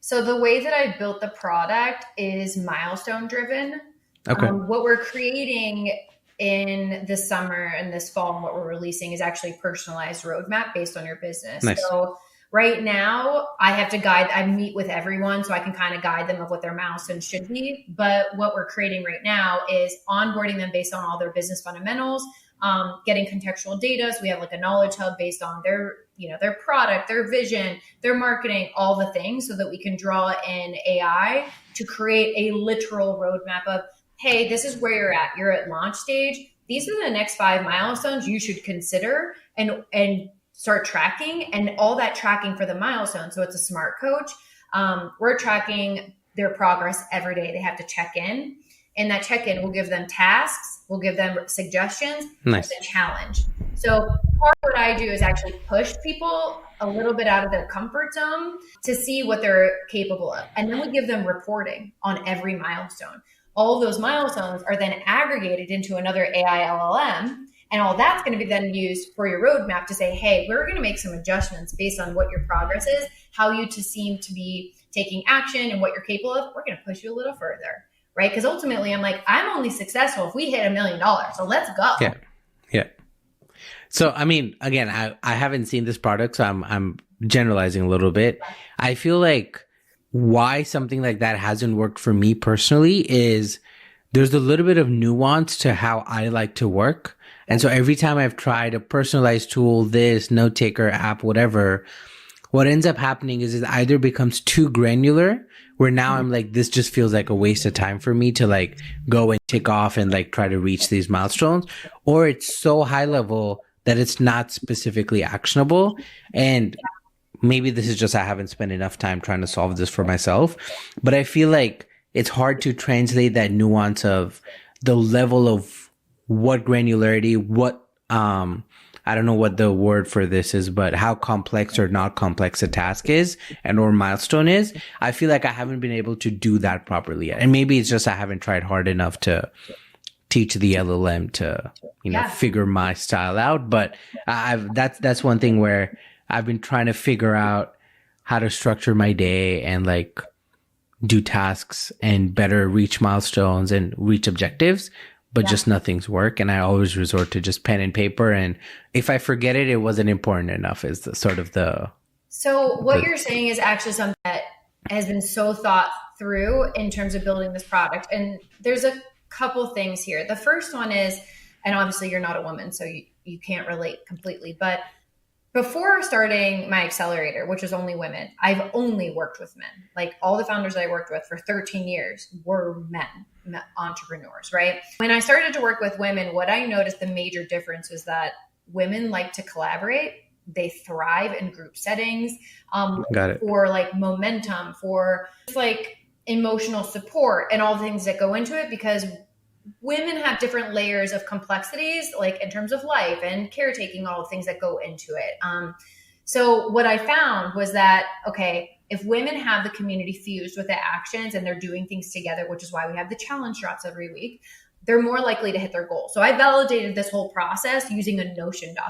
So the way that I built the product is milestone driven. Okay. What we're creating in this summer and this fall and what we're releasing is actually personalized roadmap based on your business. Nice. So right now I have to guide, I meet with everyone so I can kind of guide them of what their milestones should be. But what we're creating right now is onboarding them based on all their business fundamentals, getting contextual data. So we have like a knowledge hub based on their, their product, their vision, their marketing, all the things so that we can draw in AI to create a literal roadmap of, hey, this is where you're at. You're at launch stage. These are the next 5 milestones you should consider and start tracking, and all that tracking for the milestones. So it's a smart coach. We're tracking their progress every day. They have to check in, and that check-in will give them tasks, we'll give them suggestions, Nice. and a challenge. So part of what I do is actually push people a little bit out of their comfort zone to see what they're capable of. And then we give them reporting on every milestone. All of those milestones are then aggregated into another AI LLM. And all that's going to be then used for your roadmap to say, hey, we're going to make some adjustments based on what your progress is, how you to seem to be taking action and what you're capable of. We're going to push you a little further, right? Because ultimately I'm like, I'm only successful if we hit $1 million. So let's go. Yeah. Yeah. So, I mean, again, I haven't seen this product, so I'm generalizing a little bit. I feel like why something like that hasn't worked for me personally is there's a little bit of nuance to how I like to work. And so every time I've tried a personalized tool, this note taker app, whatever, what ends up happening is it either becomes too granular where now I'm like, this just feels like a waste of time for me to like go and tick off and like try to reach these milestones, or it's so high level that it's not specifically actionable. And maybe this is just I haven't spent enough time trying to solve this for myself, but I feel like it's hard to translate that nuance of the level of what granularity, what I don't know what the word for this is, but how complex or not complex a task is and or milestone is. I feel like I haven't been able to do that properly yet. And maybe it's just I haven't tried hard enough to teach the LLM to, figure my style out. But that's one thing where I've been trying to figure out how to structure my day and like do tasks and better reach milestones and reach objectives, but just nothing's work. And I always resort to just pen and paper. And if I forget it, it wasn't important enough is the sort of the. So what you're saying is actually something that has been so thought through in terms of building this product. And there's a couple things here. The first one is, and obviously you're not a woman, so you can't relate completely, but before starting my accelerator, which was only women, I've only worked with men. Like all the founders I worked with for 13 years were men entrepreneurs, right? When I started to work with women, what I noticed the major difference was that women like to collaborate. They thrive in group settings, Got it. for like momentum, for just like emotional support and all the things that go into it, because women have different layers of complexities, like in terms of life and caretaking, all the things that go into it. So what I found was that, okay, if women have the community fused with the actions and they're doing things together, which is why we have the challenge drops every week, they're more likely to hit their goal. So I validated this whole process using a Notion document.